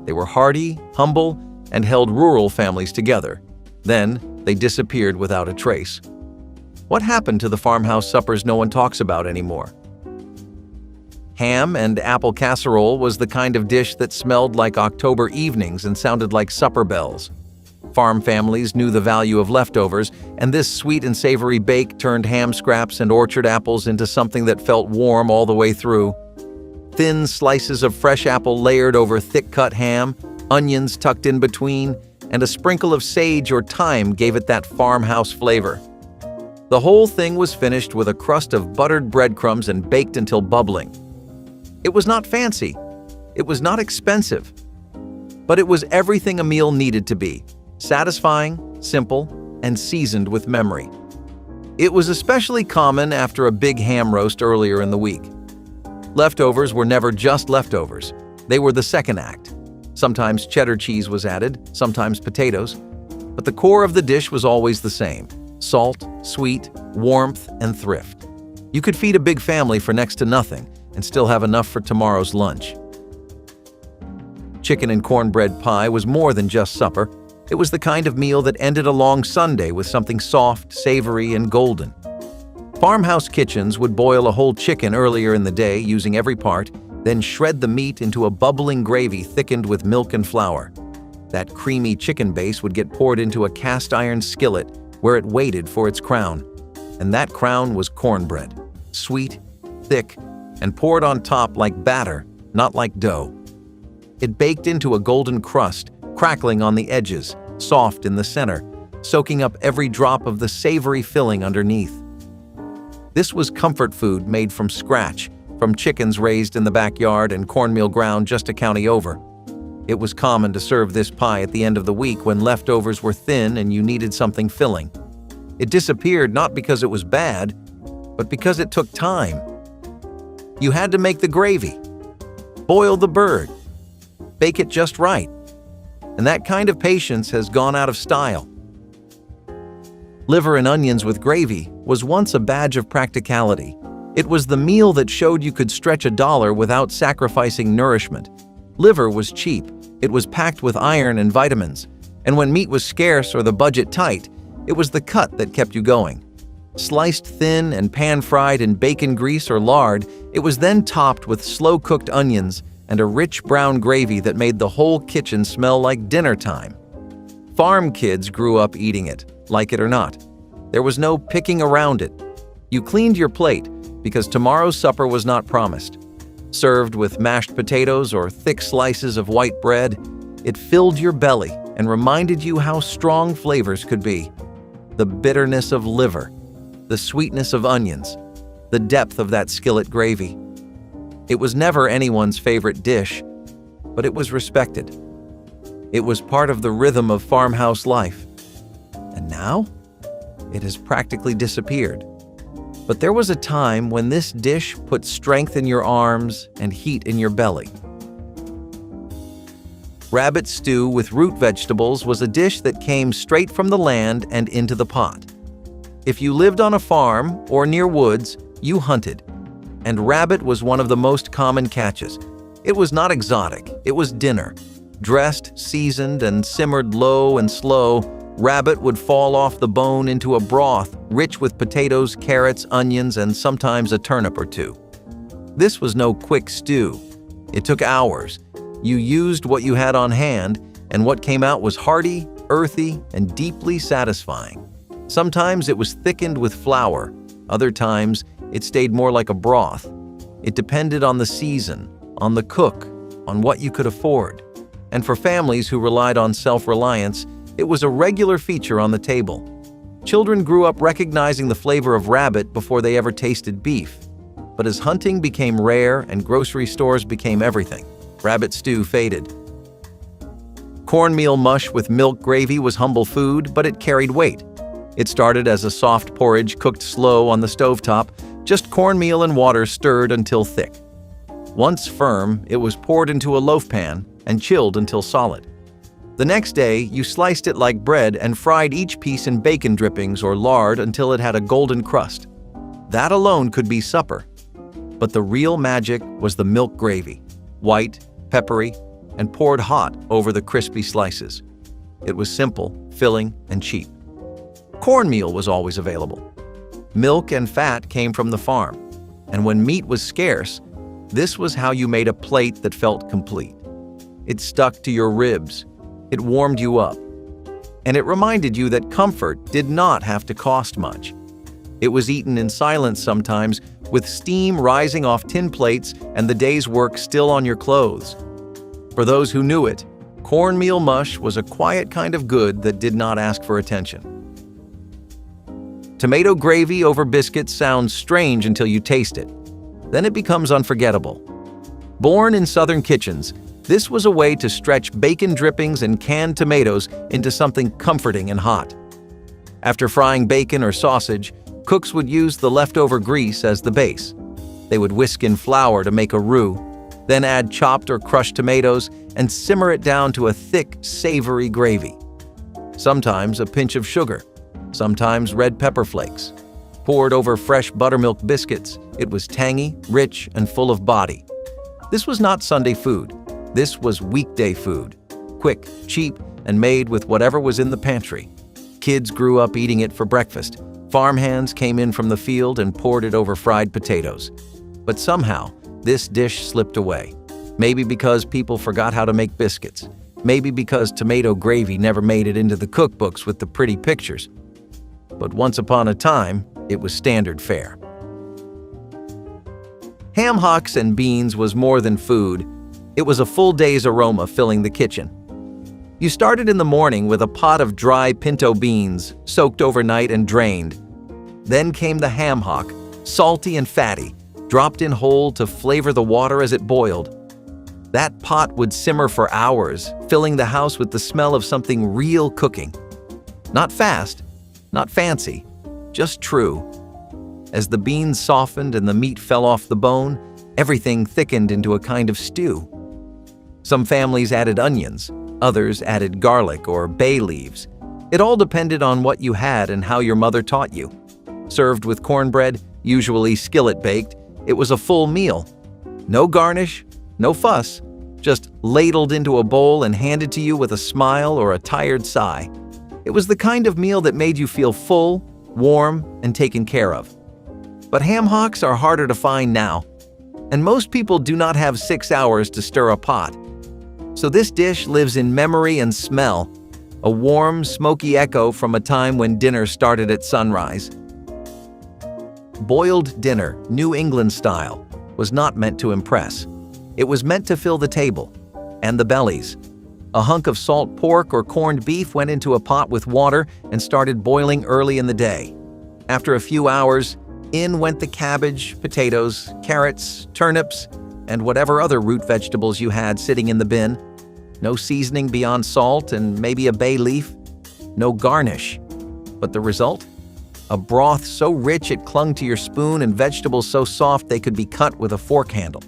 They were hearty, humble, and held rural families together. Then, they disappeared without a trace. What happened to the farmhouse suppers no one talks about anymore? Ham and apple casserole was the kind of dish that smelled like October evenings and sounded like supper bells. Farm families knew the value of leftovers, and this sweet and savory bake turned ham scraps and orchard apples into something that felt warm all the way through. Thin slices of fresh apple layered over thick-cut ham, onions tucked in between, and a sprinkle of sage or thyme gave it that farmhouse flavor. The whole thing was finished with a crust of buttered breadcrumbs and baked until bubbling. It was not fancy. It was not expensive. But it was everything a meal needed to be: satisfying, simple, and seasoned with memory. It was especially common after a big ham roast earlier in the week. Leftovers were never just leftovers. They were the second act. Sometimes cheddar cheese was added, sometimes potatoes, but the core of the dish was always the same: salt, sweet, warmth, and thrift. You could feed a big family for next to nothing and still have enough for tomorrow's lunch. Chicken and cornbread pie was more than just supper. It was the kind of meal that ended a long Sunday with something soft, savory, and golden. Farmhouse kitchens would boil a whole chicken earlier in the day using every part, then shred the meat into a bubbling gravy thickened with milk and flour. That creamy chicken base would get poured into a cast-iron skillet where it waited for its crown. And that crown was cornbread, sweet, thick, and poured on top like batter, not like dough. It baked into a golden crust, crackling on the edges, soft in the center, soaking up every drop of the savory filling underneath. This was comfort food made from scratch, from chickens raised in the backyard and cornmeal ground just a county over. It was common to serve this pie at the end of the week when leftovers were thin and you needed something filling. It disappeared not because it was bad, but because it took time. You had to make the gravy, boil the bird, bake it just right, and that kind of patience has gone out of style. Liver and onions with gravy was once a badge of practicality. It was the meal that showed you could stretch $1 without sacrificing nourishment. Liver was cheap, it was packed with iron and vitamins, and when meat was scarce or the budget tight, it was the cut that kept you going. Sliced thin and pan-fried in bacon grease or lard, it was then topped with slow-cooked onions and a rich brown gravy that made the whole kitchen smell like dinner time. Farm kids grew up eating it, like it or not. There was no picking around it. You cleaned your plate because tomorrow's supper was not promised. Served with mashed potatoes or thick slices of white bread, it filled your belly and reminded you how strong flavors could be. The bitterness of liver, the sweetness of onions, the depth of that skillet gravy. It was never anyone's favorite dish, but it was respected. It was part of the rhythm of farmhouse life. And now, it has practically disappeared. But there was a time when this dish put strength in your arms and heat in your belly. Rabbit stew with root vegetables was a dish that came straight from the land and into the pot. If you lived on a farm or near woods, you hunted. And rabbit was one of the most common catches. It was not exotic, it was dinner. Dressed, seasoned, and simmered low and slow, rabbit would fall off the bone into a broth rich with potatoes, carrots, onions, and sometimes a turnip or two. This was no quick stew. It took hours. You used what you had on hand, and what came out was hearty, earthy, and deeply satisfying. Sometimes it was thickened with flour. Other times, it stayed more like a broth. It depended on the season, on the cook, on what you could afford. And for families who relied on self-reliance, it was a regular feature on the table. Children grew up recognizing the flavor of rabbit before they ever tasted beef. But as hunting became rare and grocery stores became everything, rabbit stew faded. Cornmeal mush with milk gravy was humble food, but it carried weight. It started as a soft porridge cooked slow on the stovetop, just cornmeal and water stirred until thick. Once firm, it was poured into a loaf pan and chilled until solid. The next day, you sliced it like bread and fried each piece in bacon drippings or lard until it had a golden crust. That alone could be supper. But the real magic was the milk gravy. White, peppery, and poured hot over the crispy slices. It was simple, filling, and cheap. Cornmeal was always available. Milk and fat came from the farm, and when meat was scarce, this was how you made a plate that felt complete. It stuck to your ribs, it warmed you up, and it reminded you that comfort did not have to cost much. It was eaten in silence sometimes, with steam rising off tin plates and the day's work still on your clothes. For those who knew it, cornmeal mush was a quiet kind of good that did not ask for attention. Tomato gravy over biscuits sounds strange until you taste it. Then it becomes unforgettable. Born in southern kitchens, this was a way to stretch bacon drippings and canned tomatoes into something comforting and hot. After frying bacon or sausage, cooks would use the leftover grease as the base. They would whisk in flour to make a roux, then add chopped or crushed tomatoes and simmer it down to a thick, savory gravy. Sometimes a pinch of sugar, sometimes red pepper flakes. Poured over fresh buttermilk biscuits, it was tangy, rich, and full of body. This was not Sunday food. This was weekday food. Quick, cheap, and made with whatever was in the pantry. Kids grew up eating it for breakfast. Farmhands came in from the field and poured it over fried potatoes. But somehow, this dish slipped away. Maybe because people forgot how to make biscuits. Maybe because tomato gravy never made it into the cookbooks with the pretty pictures. But once upon a time, it was standard fare. Ham hocks and beans was more than food. It was a full day's aroma filling the kitchen. You started in the morning with a pot of dry pinto beans, soaked overnight and drained. Then came the ham hock, salty and fatty, dropped in whole to flavor the water as it boiled. That pot would simmer for hours, filling the house with the smell of something real cooking. Not fast, not fancy, just true. As the beans softened and the meat fell off the bone, everything thickened into a kind of stew. Some families added onions, others added garlic or bay leaves. It all depended on what you had and how your mother taught you. Served with cornbread, usually skillet baked, it was a full meal. No garnish, no fuss, just ladled into a bowl and handed to you with a smile or a tired sigh. It was the kind of meal that made you feel full, warm, and taken care of. But ham hocks are harder to find now, and most people do not have 6 hours to stir a pot. So this dish lives in memory and smell, a warm, smoky echo from a time when dinner started at sunrise. Boiled dinner, New England style, was not meant to impress. It was meant to fill the table and the bellies. A hunk of salt pork or corned beef went into a pot with water and started boiling early in the day. After a few hours, in went the cabbage, potatoes, carrots, turnips, and whatever other root vegetables you had sitting in the bin. No seasoning beyond salt and maybe a bay leaf. No garnish. But the result? A broth so rich it clung to your spoon and vegetables so soft they could be cut with a fork handle.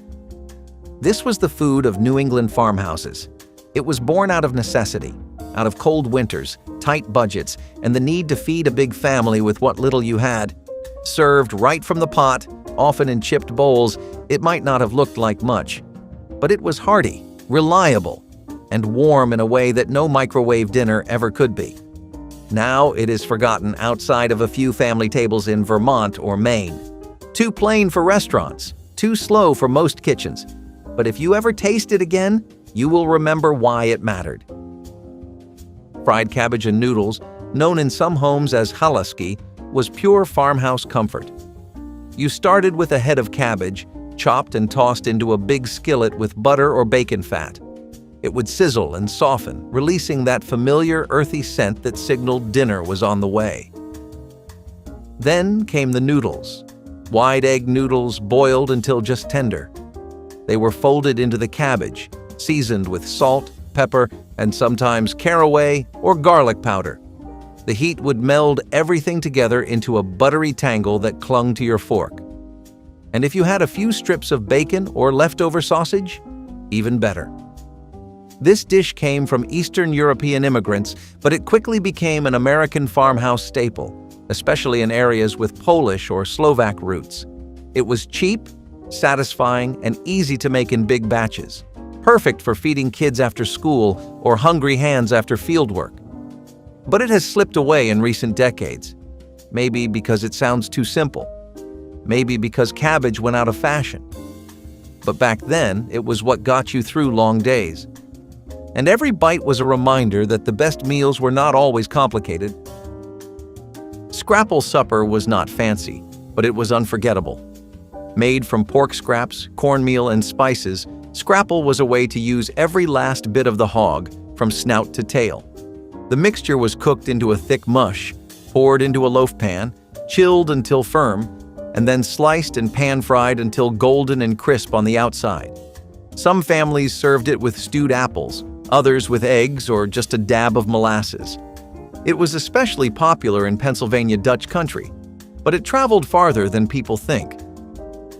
This was the food of New England farmhouses. It was born out of necessity, out of cold winters, tight budgets, and the need to feed a big family with what little you had. Served right from the pot, often in chipped bowls, it might not have looked like much. But it was hearty, reliable, and warm in a way that no microwave dinner ever could be. Now it is forgotten outside of a few family tables in Vermont or Maine. Too plain for restaurants, too slow for most kitchens. But if you ever taste it again, you will remember why it mattered. Fried cabbage and noodles, known in some homes as halaski, was pure farmhouse comfort. You started with a head of cabbage, chopped and tossed into a big skillet with butter or bacon fat. It would sizzle and soften, releasing that familiar earthy scent that signaled dinner was on the way. Then came the noodles. Wide egg noodles boiled until just tender. They were folded into the cabbage, seasoned with salt, pepper, and sometimes caraway or garlic powder. The heat would meld everything together into a buttery tangle that clung to your fork. And if you had a few strips of bacon or leftover sausage, even better. This dish came from Eastern European immigrants, but it quickly became an American farmhouse staple, especially in areas with Polish or Slovak roots. It was cheap, satisfying, and easy to make in big batches. perfect for feeding kids after school or hungry hands after fieldwork. But it has slipped away in recent decades. Maybe because it sounds too simple. Maybe because cabbage went out of fashion. But back then, it was what got you through long days. And every bite was a reminder that the best meals were not always complicated. Scrapple supper was not fancy, but it was unforgettable. Made from pork scraps, cornmeal, and spices, Scrapple was a way to use every last bit of the hog, from snout to tail. The mixture was cooked into a thick mush, poured into a loaf pan, chilled until firm, and then sliced and pan-fried until golden and crisp on the outside. Some families served it with stewed apples, others with eggs or just a dab of molasses. It was especially popular in Pennsylvania Dutch country, but it traveled farther than people think.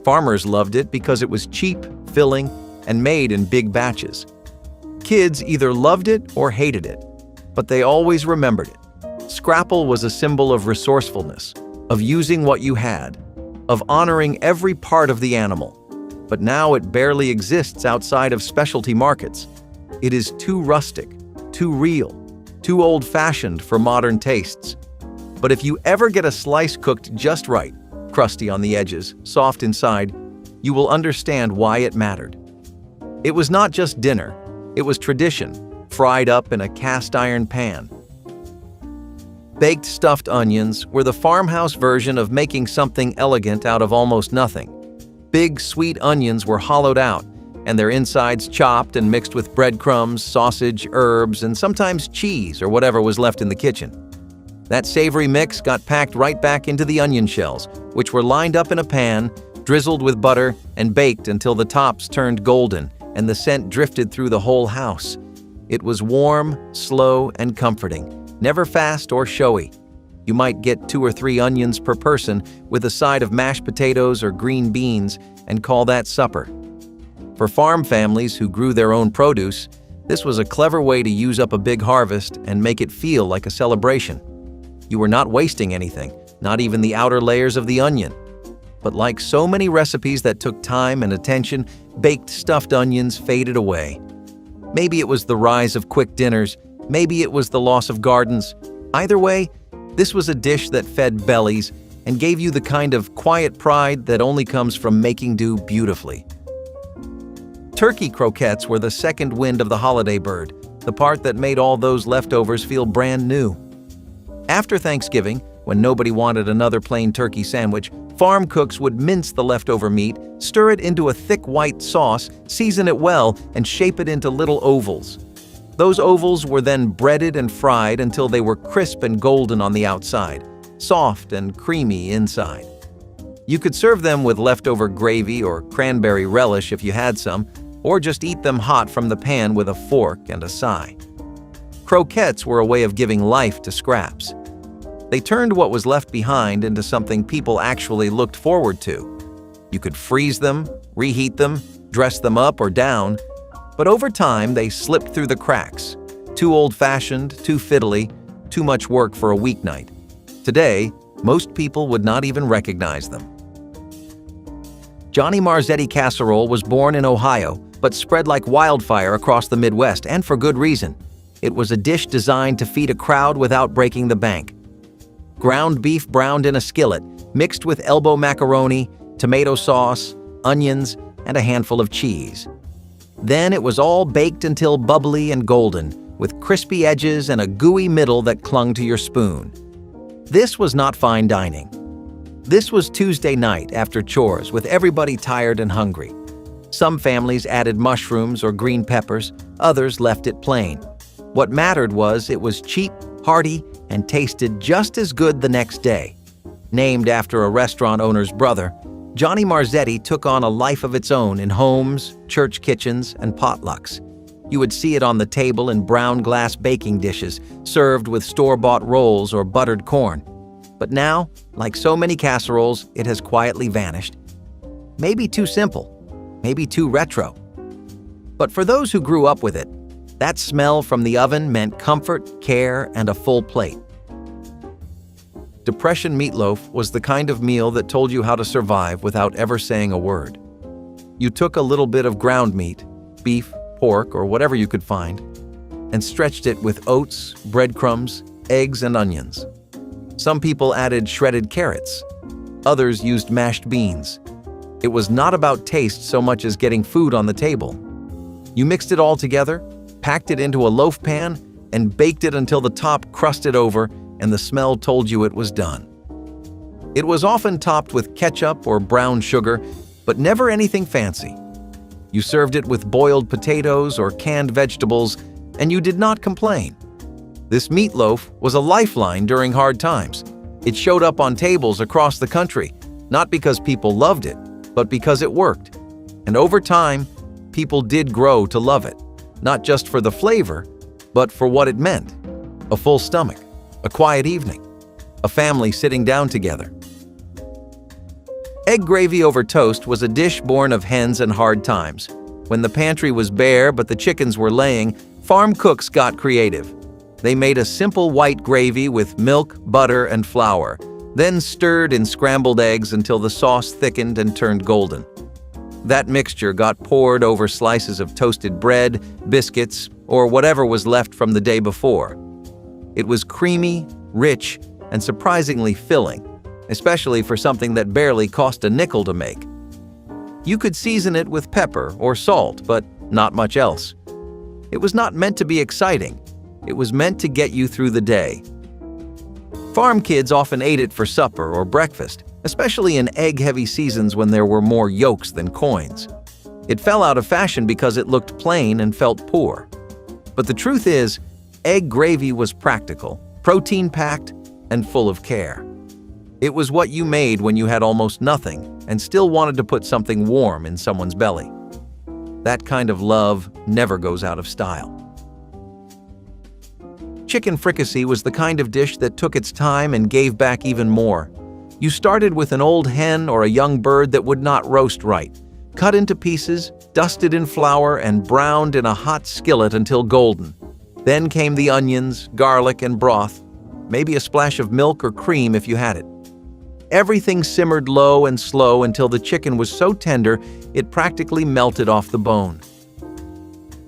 Farmers loved it because it was cheap, filling, and made in big batches. Kids either loved it or hated it, but they always remembered it. Scrapple was a symbol of resourcefulness, of using what you had, of honoring every part of the animal. But now it barely exists outside of specialty markets. It is too rustic, too real, too old-fashioned for modern tastes. But if you ever get a slice cooked just right, crusty on the edges, soft inside, you will understand why it mattered. It was not just dinner, it was tradition, fried up in a cast-iron pan. Baked stuffed onions were the farmhouse version of making something elegant out of almost nothing. Big, sweet onions were hollowed out, and their insides chopped and mixed with breadcrumbs, sausage, herbs, and sometimes cheese or whatever was left in the kitchen. That savory mix got packed right back into the onion shells, which were lined up in a pan, drizzled with butter, and baked until the tops turned golden and the scent drifted through the whole house. It was warm, slow, and comforting, never fast or showy. You might get 2 or 3 onions per person with a side of mashed potatoes or green beans and call that supper. For farm families who grew their own produce, this was a clever way to use up a big harvest and make it feel like a celebration. You were not wasting anything, not even the outer layers of the onion. But like so many recipes that took time and attention, baked stuffed onions faded away. Maybe it was the rise of quick dinners, maybe it was the loss of gardens. Either way, this was a dish that fed bellies and gave you the kind of quiet pride that only comes from making do beautifully. Turkey croquettes were the second wind of the holiday bird, the part that made all those leftovers feel brand new. After Thanksgiving, when nobody wanted another plain turkey sandwich, farm cooks would mince the leftover meat, stir it into a thick white sauce, season it well, and shape it into little ovals. Those ovals were then breaded and fried until they were crisp and golden on the outside, soft and creamy inside. You could serve them with leftover gravy or cranberry relish if you had some, or just eat them hot from the pan with a fork and a sigh. Croquettes were a way of giving life to scraps. They turned what was left behind into something people actually looked forward to. You could freeze them, reheat them, dress them up or down, but over time they slipped through the cracks. Too old-fashioned, too fiddly, too much work for a weeknight. Today, most people would not even recognize them. Johnny Marzetti casserole was born in Ohio, but spread like wildfire across the Midwest, and for good reason. It was a dish designed to feed a crowd without breaking the bank. Ground beef browned in a skillet, mixed with elbow macaroni, tomato sauce, onions, and a handful of cheese. Then it was all baked until bubbly and golden, with crispy edges and a gooey middle that clung to your spoon. This was not fine dining. This was Tuesday night after chores, with everybody tired and hungry. Some families added mushrooms or green peppers, others left it plain. What mattered was it was cheap, hearty, and tasted just as good the next day. Named after a restaurant owner's brother, Johnny Marzetti took on a life of its own in homes, church kitchens, and potlucks. You would see it on the table in brown glass baking dishes, served with store-bought rolls or buttered corn. But now, like so many casseroles, it has quietly vanished. Maybe too simple, maybe too retro. But for those who grew up with it, that smell from the oven meant comfort, care, and a full plate. Depression meatloaf was the kind of meal that told you how to survive without ever saying a word. You took a little bit of ground meat, beef, pork, or whatever you could find, and stretched it with oats, breadcrumbs, eggs, and onions. Some people added shredded carrots. Others used mashed beans. It was not about taste so much as getting food on the table. You mixed it all together, packed it into a loaf pan, and baked it until the top crusted over and the smell told you it was done. It was often topped with ketchup or brown sugar, but never anything fancy. You served it with boiled potatoes or canned vegetables, and you did not complain. This meatloaf was a lifeline during hard times. It showed up on tables across the country, not because people loved it, but because it worked. And over time, people did grow to love it, not just for the flavor, but for what it meant: a full stomach, a quiet evening, a family sitting down together. Egg gravy over toast was a dish born of hens and hard times. When the pantry was bare but the chickens were laying, farm cooks got creative. They made a simple white gravy with milk, butter, and flour, then stirred in scrambled eggs until the sauce thickened and turned golden. That mixture got poured over slices of toasted bread, biscuits, or whatever was left from the day before. It was creamy, rich, and surprisingly filling, especially for something that barely cost a nickel to make. You could season it with pepper or salt, but not much else. It was not meant to be exciting. It was meant to get you through the day. Farm kids often ate it for supper or breakfast, especially in egg-heavy seasons when there were more yolks than coins. It fell out of fashion because it looked plain and felt poor. But the truth is, egg gravy was practical, protein-packed, and full of care. It was what you made when you had almost nothing and still wanted to put something warm in someone's belly. That kind of love never goes out of style. Chicken fricassee was the kind of dish that took its time and gave back even more. You started with an old hen or a young bird that would not roast right, cut into pieces, dusted in flour, and browned in a hot skillet until golden. Then came the onions, garlic, and broth, maybe a splash of milk or cream if you had it. Everything simmered low and slow until the chicken was so tender it practically melted off the bone.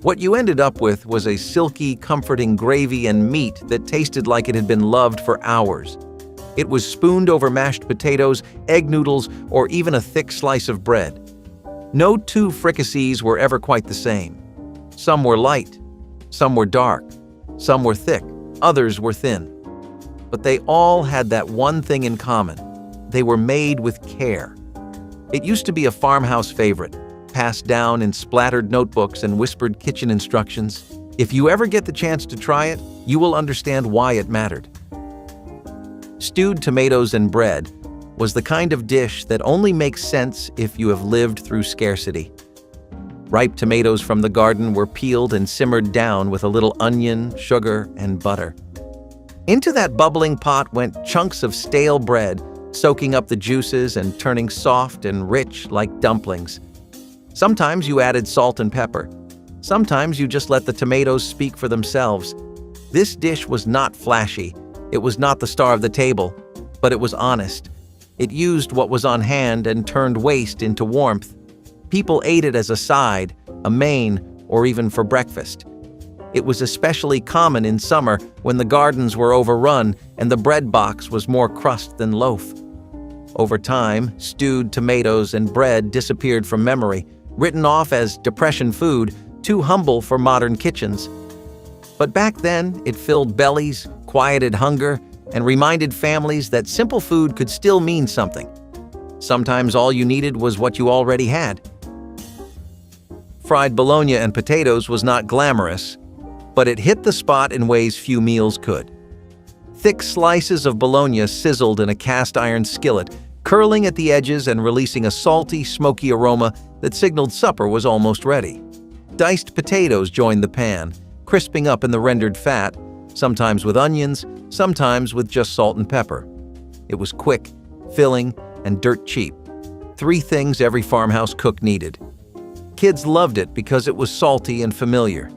What you ended up with was a silky, comforting gravy and meat that tasted like it had been loved for hours. It was spooned over mashed potatoes, egg noodles, or even a thick slice of bread. No two fricassees were ever quite the same. Some were light, some were dark, some were thick, others were thin. But they all had that one thing in common: they were made with care. It used to be a farmhouse favorite, passed down in splattered notebooks and whispered kitchen instructions. If you ever get the chance to try it, you will understand why it mattered. Stewed tomatoes and bread was the kind of dish that only makes sense if you have lived through scarcity. Ripe tomatoes from the garden were peeled and simmered down with a little onion, sugar, and butter. Into that bubbling pot went chunks of stale bread, soaking up the juices and turning soft and rich like dumplings. Sometimes you added salt and pepper. Sometimes you just let the tomatoes speak for themselves. This dish was not flashy. It was not the star of the table, but it was honest. It used what was on hand and turned waste into warmth. People ate it as a side, a main, or even for breakfast. It was especially common in summer when the gardens were overrun and the bread box was more crust than loaf. Over time, stewed tomatoes and bread disappeared from memory, written off as depression food, too humble for modern kitchens. But back then, it filled bellies, quieted hunger, and reminded families that simple food could still mean something. Sometimes all you needed was what you already had. Fried bologna and potatoes was not glamorous, but it hit the spot in ways few meals could. Thick slices of bologna sizzled in a cast-iron skillet, curling at the edges and releasing a salty, smoky aroma that signaled supper was almost ready. Diced potatoes joined the pan, crisping up in the rendered fat, sometimes with onions, sometimes with just salt and pepper. It was quick, filling, and dirt cheap. 3 things every farmhouse cook needed. Kids loved it because it was salty and familiar.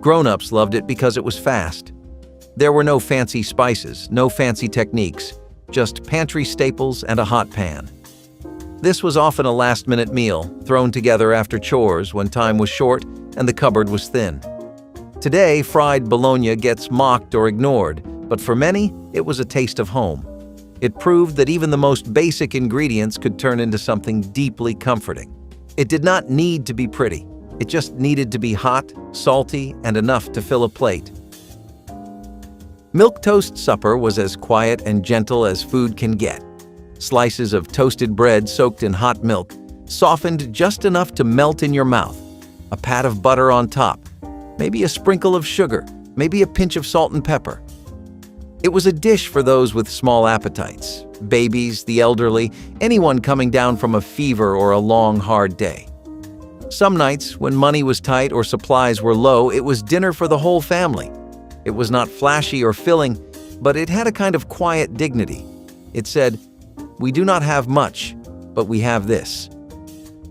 Grown-ups loved it because it was fast. There were no fancy spices, no fancy techniques, just pantry staples and a hot pan. This was often a last-minute meal, thrown together after chores when time was short and the cupboard was thin. Today, fried Bologna gets mocked or ignored, but for many, it was a taste of home. It proved that even the most basic ingredients could turn into something deeply comforting. It did not need to be pretty. It just needed to be hot, salty, and enough to fill a plate. Milquetoast supper was as quiet and gentle as food can get. Slices of toasted bread soaked in hot milk, softened just enough to melt in your mouth. A pat of butter on top, maybe a sprinkle of sugar, maybe a pinch of salt and pepper. It was a dish for those with small appetites, babies, the elderly, anyone coming down from a fever or a long, hard day. Some nights, when money was tight or supplies were low, it was dinner for the whole family. It was not flashy or filling, but it had a kind of quiet dignity. It said, "We do not have much, but we have this."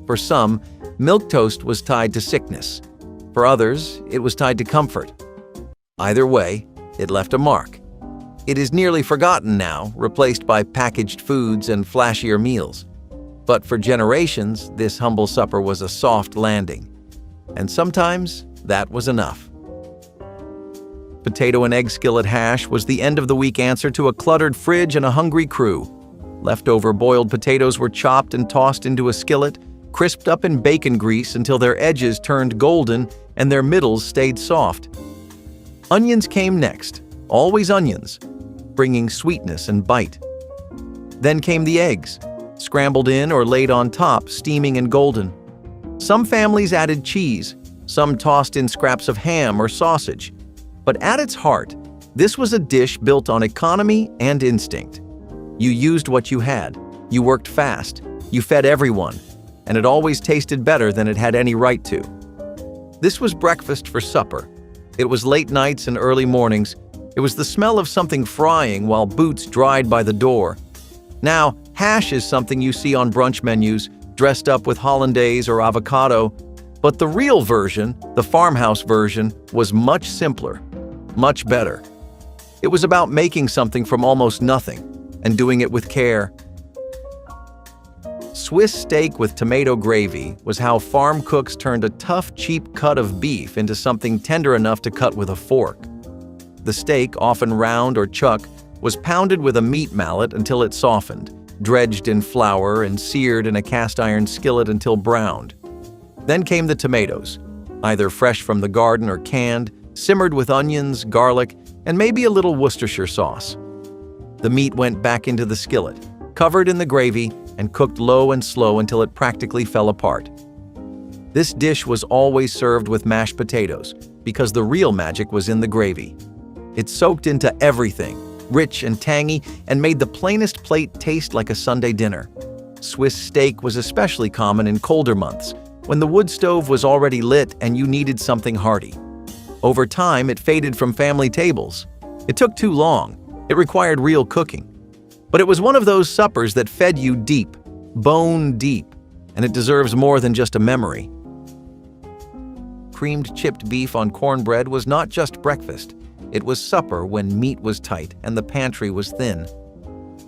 For some, milquetoast was tied to sickness. For others, it was tied to comfort. Either way, it left a mark. It is nearly forgotten now, replaced by packaged foods and flashier meals. But for generations, this humble supper was a soft landing. And sometimes, that was enough. Potato and egg skillet hash was the end-of-the-week answer to a cluttered fridge and a hungry crew. Leftover boiled potatoes were chopped and tossed into a skillet, crisped up in bacon grease until their edges turned golden and their middles stayed soft. Onions came next, always onions, bringing sweetness and bite. Then came the eggs, scrambled in or laid on top, steaming and golden. Some families added cheese, some tossed in scraps of ham or sausage. But at its heart, this was a dish built on economy and instinct. You used what you had, you worked fast, you fed everyone, and it always tasted better than it had any right to. This was breakfast for supper. It was late nights and early mornings. It was the smell of something frying while boots dried by the door. Now, hash is something you see on brunch menus, dressed up with hollandaise or avocado, but the real version, the farmhouse version, was much simpler, much better. It was about making something from almost nothing and doing it with care. Swiss steak with tomato gravy was how farm cooks turned a tough, cheap cut of beef into something tender enough to cut with a fork. The steak, often round or chuck, was pounded with a meat mallet until it softened, dredged in flour and seared in a cast-iron skillet until browned. Then came the tomatoes, either fresh from the garden or canned, simmered with onions, garlic, and maybe a little Worcestershire sauce. The meat went back into the skillet, covered in the gravy, and cooked low and slow until it practically fell apart. This dish was always served with mashed potatoes, because the real magic was in the gravy. It soaked into everything, rich and tangy, and made the plainest plate taste like a Sunday dinner. Swiss steak was especially common in colder months, when the wood stove was already lit and you needed something hearty. Over time, it faded from family tables. It took too long. It required real cooking. But it was one of those suppers that fed you deep, bone deep, and it deserves more than just a memory. Creamed chipped beef on cornbread was not just breakfast. It was supper when meat was tight and the pantry was thin.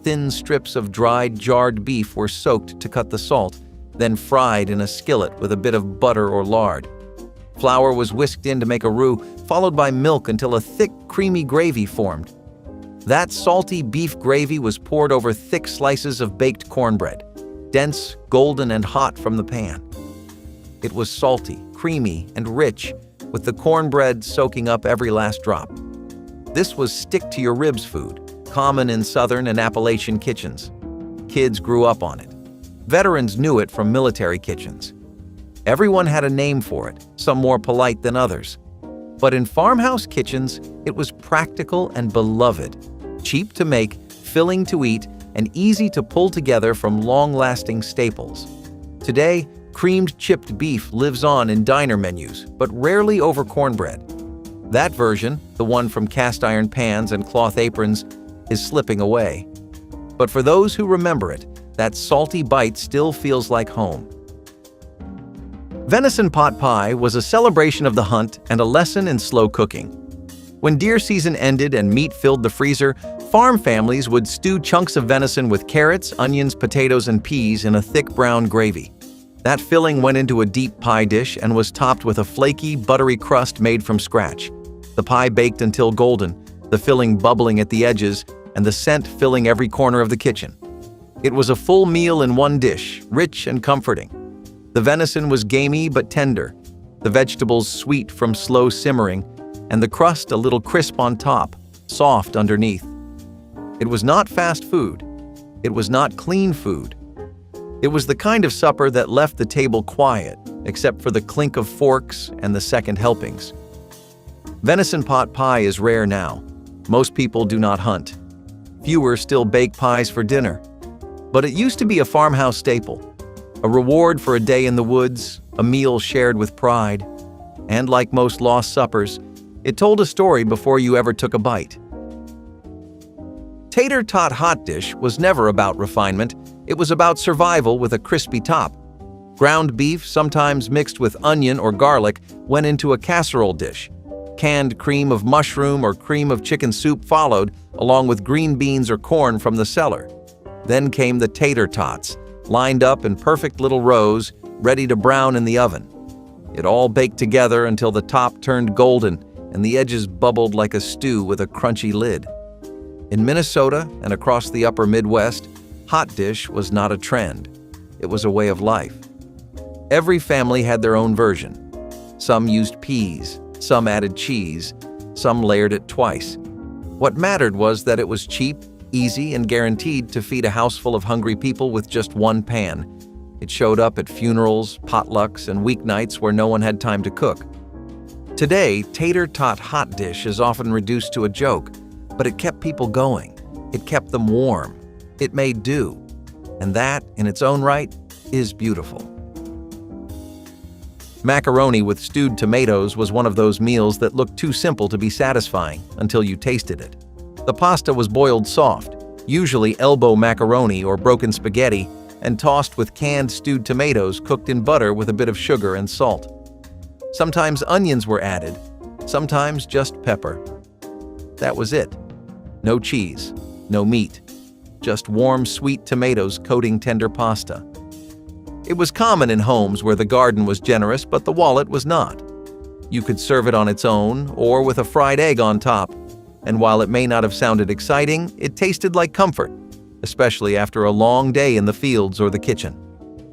Thin strips of dried, jarred beef were soaked to cut the salt, then fried in a skillet with a bit of butter or lard. Flour was whisked in to make a roux, followed by milk until a thick, creamy gravy formed. That salty beef gravy was poured over thick slices of baked cornbread, dense, golden, and hot from the pan. It was salty, creamy, and rich, with the cornbread soaking up every last drop. This was stick-to-your-ribs food, common in Southern and Appalachian kitchens. Kids grew up on it. Veterans knew it from military kitchens. Everyone had a name for it, some more polite than others. But in farmhouse kitchens, it was practical and beloved, cheap to make, filling to eat, and easy to pull together from long-lasting staples. Today, creamed chipped beef lives on in diner menus, but rarely over cornbread. That version, the one from cast-iron pans and cloth aprons, is slipping away. But for those who remember it, that salty bite still feels like home. Venison pot pie was a celebration of the hunt and a lesson in slow cooking. When deer season ended and meat filled the freezer, farm families would stew chunks of venison with carrots, onions, potatoes, and peas in a thick brown gravy. That filling went into a deep pie dish and was topped with a flaky, buttery crust made from scratch. The pie baked until golden, the filling bubbling at the edges, and the scent filling every corner of the kitchen. It was a full meal in one dish, rich and comforting. The venison was gamey but tender, the vegetables sweet from slow simmering, and the crust a little crisp on top, soft underneath. It was not fast food. It was not clean food. It was the kind of supper that left the table quiet, except for the clink of forks and the second helpings. Venison pot pie is rare now. Most people do not hunt. Fewer still bake pies for dinner. But it used to be a farmhouse staple, a reward for a day in the woods, a meal shared with pride. And like most lost suppers, it told a story before you ever took a bite. Tater tot hot dish was never about refinement. It was about survival with a crispy top. Ground beef, sometimes mixed with onion or garlic, went into a casserole dish. Canned cream of mushroom or cream of chicken soup followed, along with green beans or corn from the cellar. Then came the tater tots, lined up in perfect little rows, ready to brown in the oven. It all baked together until the top turned golden and the edges bubbled like a stew with a crunchy lid. In Minnesota and across the upper Midwest, hot dish was not a trend. It was a way of life. Every family had their own version. Some used peas, some added cheese, some layered it twice. What mattered was that it was cheap, easy, and guaranteed to feed a house full of hungry people with just one pan. It showed up at funerals, potlucks, and weeknights where no one had time to cook. Today, tater tot hot dish is often reduced to a joke, but it kept people going. It kept them warm. It made do. And that, in its own right, is beautiful. Macaroni with stewed tomatoes was one of those meals that looked too simple to be satisfying until you tasted it. The pasta was boiled soft, usually elbow macaroni or broken spaghetti, and tossed with canned stewed tomatoes cooked in butter with a bit of sugar and salt. Sometimes onions were added, sometimes just pepper. That was it. No cheese, no meat, just warm, sweet tomatoes coating tender pasta. It was common in homes where the garden was generous but the wallet was not. You could serve it on its own or with a fried egg on top, and while it may not have sounded exciting, it tasted like comfort, especially after a long day in the fields or the kitchen.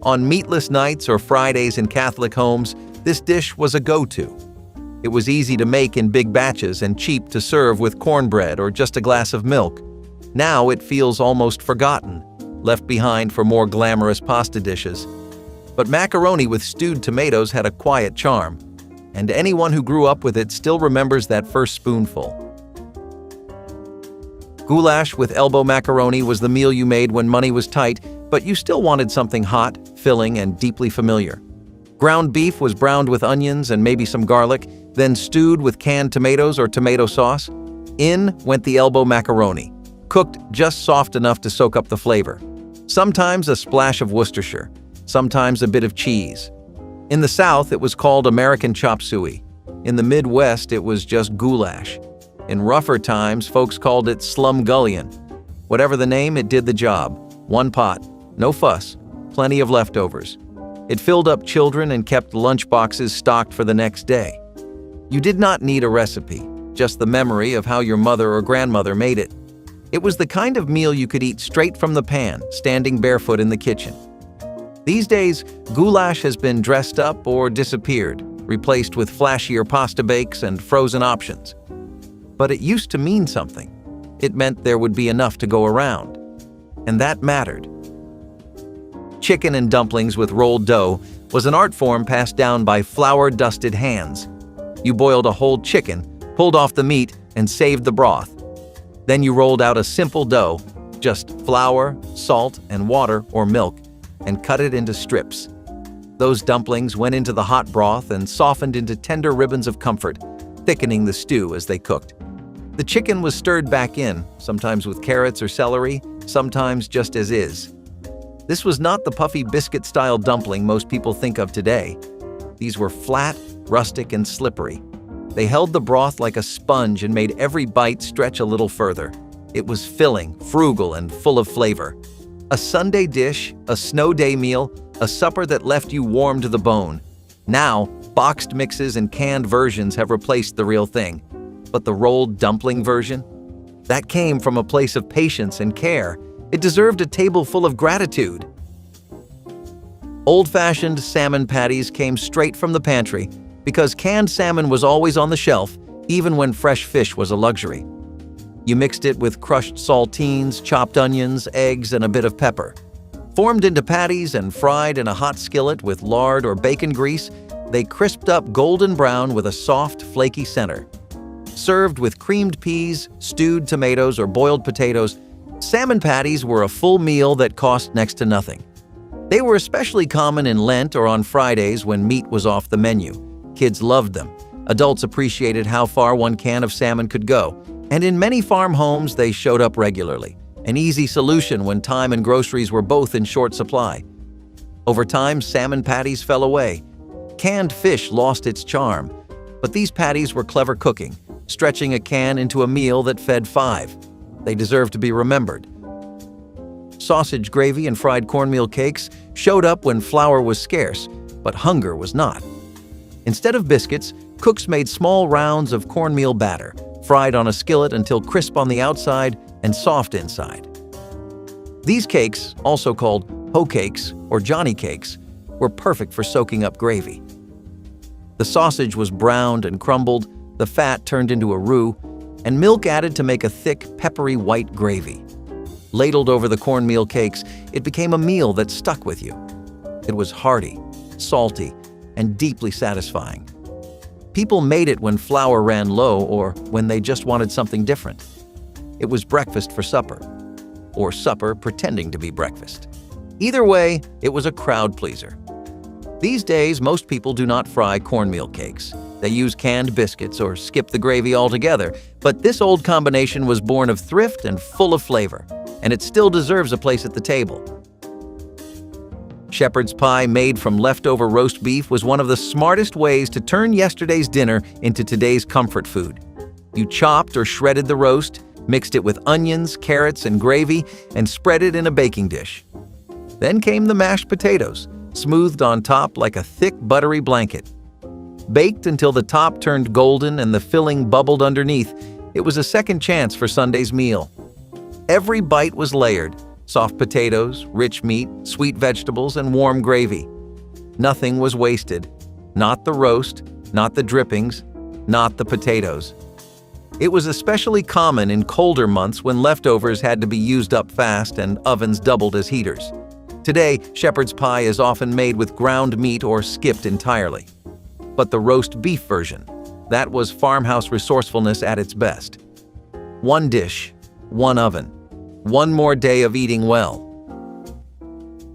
On meatless nights or Fridays in Catholic homes, this dish was a go-to. It was easy to make in big batches and cheap to serve with cornbread or just a glass of milk. Now it feels almost forgotten, left behind for more glamorous pasta dishes. But macaroni with stewed tomatoes had a quiet charm, and anyone who grew up with it still remembers that first spoonful. Goulash with elbow macaroni was the meal you made when money was tight, but you still wanted something hot, filling, and deeply familiar. Ground beef was browned with onions and maybe some garlic, then stewed with canned tomatoes or tomato sauce. In went the elbow macaroni, cooked just soft enough to soak up the flavor. Sometimes a splash of Worcestershire, sometimes a bit of cheese. In the South, it was called American chop suey. In the Midwest, it was just goulash. In rougher times, folks called it slumgullion. Whatever the name, it did the job. One pot, no fuss, plenty of leftovers. It filled up children and kept lunchboxes stocked for the next day. You did not need a recipe, just the memory of how your mother or grandmother made it. It was the kind of meal you could eat straight from the pan, standing barefoot in the kitchen. These days, goulash has been dressed up or disappeared, replaced with flashier pasta bakes and frozen options. But it used to mean something. It meant there would be enough to go around. And that mattered. Chicken and dumplings with rolled dough was an art form passed down by flour-dusted hands. You boiled a whole chicken, pulled off the meat, and saved the broth. Then you rolled out a simple dough, just flour, salt, and water or milk, and cut it into strips. Those dumplings went into the hot broth and softened into tender ribbons of comfort, thickening the stew as they cooked. The chicken was stirred back in, sometimes with carrots or celery, sometimes just as is. This was not the puffy biscuit-style dumpling most people think of today. These were flat, rustic, and slippery. They held the broth like a sponge and made every bite stretch a little further. It was filling, frugal, and full of flavor. A Sunday dish, a snow day meal, a supper that left you warm to the bone. Now, boxed mixes and canned versions have replaced the real thing. But the rolled dumpling version? That came from a place of patience and care. It deserved a table full of gratitude. Old-fashioned salmon patties came straight from the pantry because canned salmon was always on the shelf, even when fresh fish was a luxury. You mixed it with crushed saltines, chopped onions, eggs, and a bit of pepper. Formed into patties and fried in a hot skillet with lard or bacon grease, they crisped up golden brown with a soft, flaky center. Served with creamed peas, stewed tomatoes, or boiled potatoes, salmon patties were a full meal that cost next to nothing. They were especially common in Lent or on Fridays when meat was off the menu. Kids loved them. Adults appreciated how far one can of salmon could go. And in many farm homes, they showed up regularly, an easy solution when time and groceries were both in short supply. Over time, salmon patties fell away. Canned fish lost its charm. But these patties were clever cooking, stretching a can into a meal that fed 5. They deserve to be remembered. Sausage gravy and fried cornmeal cakes showed up when flour was scarce, but hunger was not. Instead of biscuits, cooks made small rounds of cornmeal batter, fried on a skillet until crisp on the outside and soft inside. These cakes, also called hoe cakes or Johnny cakes, were perfect for soaking up gravy. The sausage was browned and crumbled, the fat turned into a roux, and milk added to make a thick, peppery white gravy. Ladled over the cornmeal cakes, it became a meal that stuck with you. It was hearty, salty, and deeply satisfying. People made it when flour ran low or when they just wanted something different. It was breakfast for supper, or supper pretending to be breakfast. Either way, it was a crowd pleaser. These days, most people do not fry cornmeal cakes. They use canned biscuits or skip the gravy altogether, but this old combination was born of thrift and full of flavor, and it still deserves a place at the table. Shepherd's pie made from leftover roast beef was one of the smartest ways to turn yesterday's dinner into today's comfort food. You chopped or shredded the roast, mixed it with onions, carrots, and gravy, and spread it in a baking dish. Then came the mashed potatoes, smoothed on top like a thick, buttery blanket. Baked until the top turned golden and the filling bubbled underneath, it was a second chance for Sunday's meal. Every bite was layered: soft potatoes, rich meat, sweet vegetables, and warm gravy. Nothing was wasted. Not the roast, not the drippings, not the potatoes. It was especially common in colder months when leftovers had to be used up fast and ovens doubled as heaters. Today, shepherd's pie is often made with ground meat or skipped entirely. But the roast beef version, that was farmhouse resourcefulness at its best. One dish, one oven, one more day of eating well.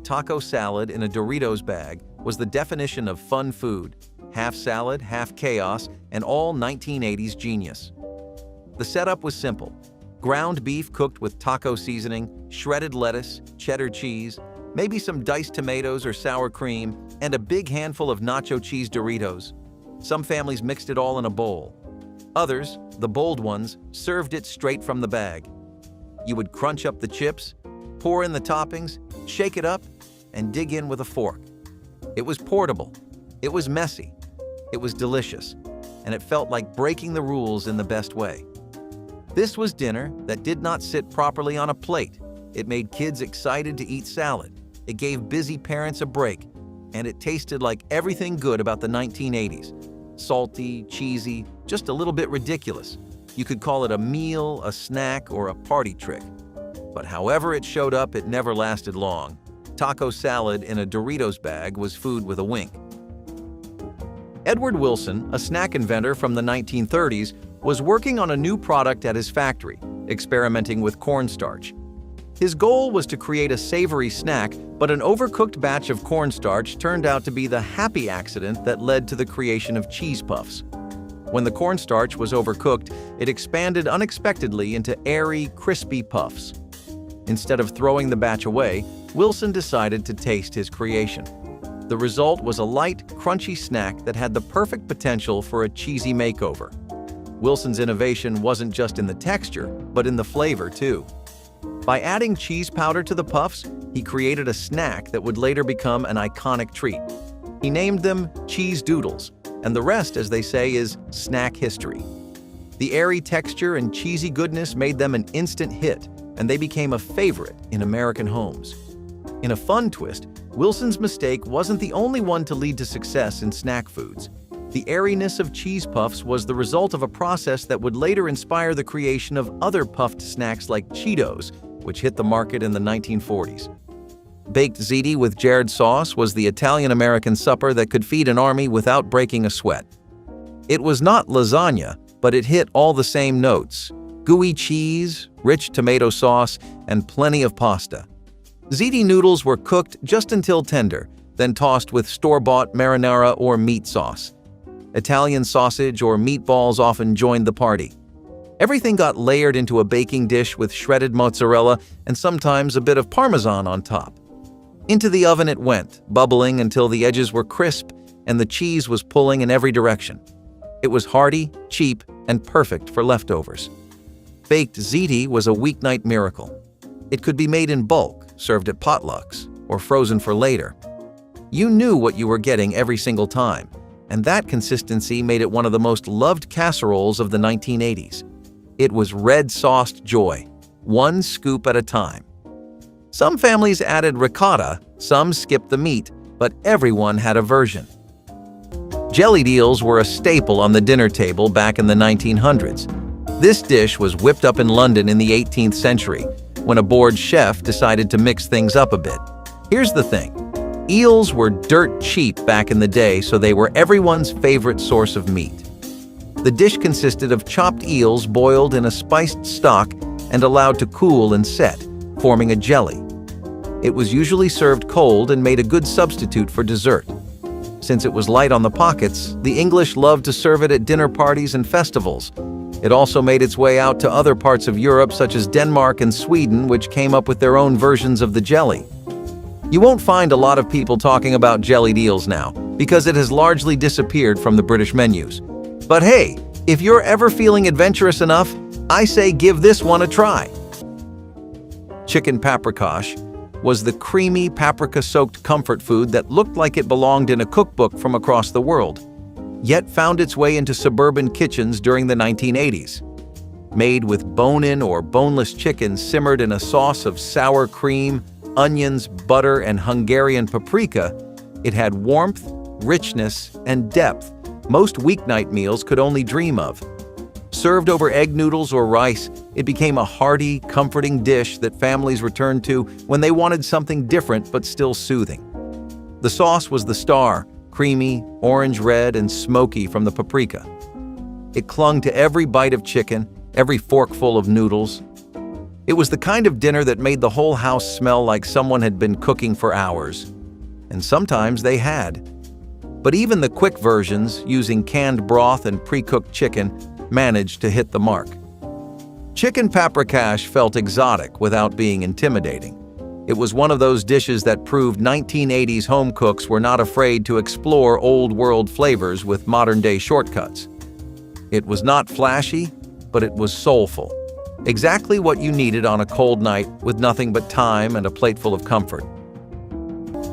Taco salad in a Doritos bag was the definition of fun food, half salad, half chaos, and all 1980s genius. The setup was simple: ground beef cooked with taco seasoning, shredded lettuce, cheddar cheese, maybe some diced tomatoes or sour cream, and a big handful of nacho cheese Doritos. Some families mixed it all in a bowl. Others, the bold ones, served it straight from the bag. You would crunch up the chips, pour in the toppings, shake it up, and dig in with a fork. It was portable, it was messy, it was delicious, and it felt like breaking the rules in the best way. This was dinner that did not sit properly on a plate. It made kids excited to eat salad. It gave busy parents a break, and it tasted like everything good about the 1980s. Salty, cheesy, just a little bit ridiculous. You could call it a meal, a snack, or a party trick. But however it showed up, it never lasted long. Taco salad in a Doritos bag was food with a wink. Edward Wilson, a snack inventor from the 1930s, was working on a new product at his factory, experimenting with cornstarch. His goal was to create a savory snack, but an overcooked batch of cornstarch turned out to be the happy accident that led to the creation of cheese puffs. When the cornstarch was overcooked, it expanded unexpectedly into airy, crispy puffs. Instead of throwing the batch away, Wilson decided to taste his creation. The result was a light, crunchy snack that had the perfect potential for a cheesy makeover. Wilson's innovation wasn't just in the texture, but in the flavor too. By adding cheese powder to the puffs, he created a snack that would later become an iconic treat. He named them cheese doodles, and the rest, as they say, is snack history. The airy texture and cheesy goodness made them an instant hit, and they became a favorite in American homes. In a fun twist, Wilson's mistake wasn't the only one to lead to success in snack foods. The airiness of cheese puffs was the result of a process that would later inspire the creation of other puffed snacks like Cheetos, which hit the market in the 1940s. Baked ziti with jarred sauce was the Italian-American supper that could feed an army without breaking a sweat. It was not lasagna, but it hit all the same notes: gooey cheese, rich tomato sauce, and plenty of pasta. Ziti noodles were cooked just until tender, then tossed with store-bought marinara or meat sauce. Italian sausage or meatballs often joined the party. Everything got layered into a baking dish with shredded mozzarella and sometimes a bit of Parmesan on top. Into the oven it went, bubbling until the edges were crisp and the cheese was pulling in every direction. It was hearty, cheap, and perfect for leftovers. Baked ziti was a weeknight miracle. It could be made in bulk, served at potlucks, or frozen for later. You knew what you were getting every single time, and that consistency made it one of the most loved casseroles of the 1980s. It was red-sauced joy, one scoop at a time. Some families added ricotta, some skipped the meat, but everyone had a version. Jellied eels were a staple on the dinner table back in the 1900s. This dish was whipped up in London in the 18th century, when a bored chef decided to mix things up a bit. Here's the thing. Eels were dirt cheap back in the day, so they were everyone's favorite source of meat. The dish consisted of chopped eels boiled in a spiced stock and allowed to cool and set, forming a jelly. It was usually served cold and made a good substitute for dessert. Since it was light on the pockets, the English loved to serve it at dinner parties and festivals. It also made its way out to other parts of Europe, such as Denmark and Sweden, which came up with their own versions of the jelly. You won't find a lot of people talking about jellied eels now, because it has largely disappeared from the British menus. But hey, if you're ever feeling adventurous enough, I say give this one a try. Chicken paprikash was the creamy, paprika-soaked comfort food that looked like it belonged in a cookbook from across the world, yet found its way into suburban kitchens during the 1980s. Made with bone-in or boneless chicken simmered in a sauce of sour cream, onions, butter, and Hungarian paprika, it had warmth, richness, and depth most weeknight meals could only dream of. Served over egg noodles or rice, it became a hearty, comforting dish that families returned to when they wanted something different but still soothing. The sauce was the star, creamy, orange-red, and smoky from the paprika. It clung to every bite of chicken, every forkful of noodles. It was the kind of dinner that made the whole house smell like someone had been cooking for hours. And sometimes they had. But even the quick versions, using canned broth and pre-cooked chicken, managed to hit the mark. Chicken paprikash felt exotic without being intimidating. It was one of those dishes that proved 1980s home cooks were not afraid to explore old-world flavors with modern-day shortcuts. It was not flashy, but it was soulful. Exactly what you needed on a cold night with nothing but time and a plateful of comfort.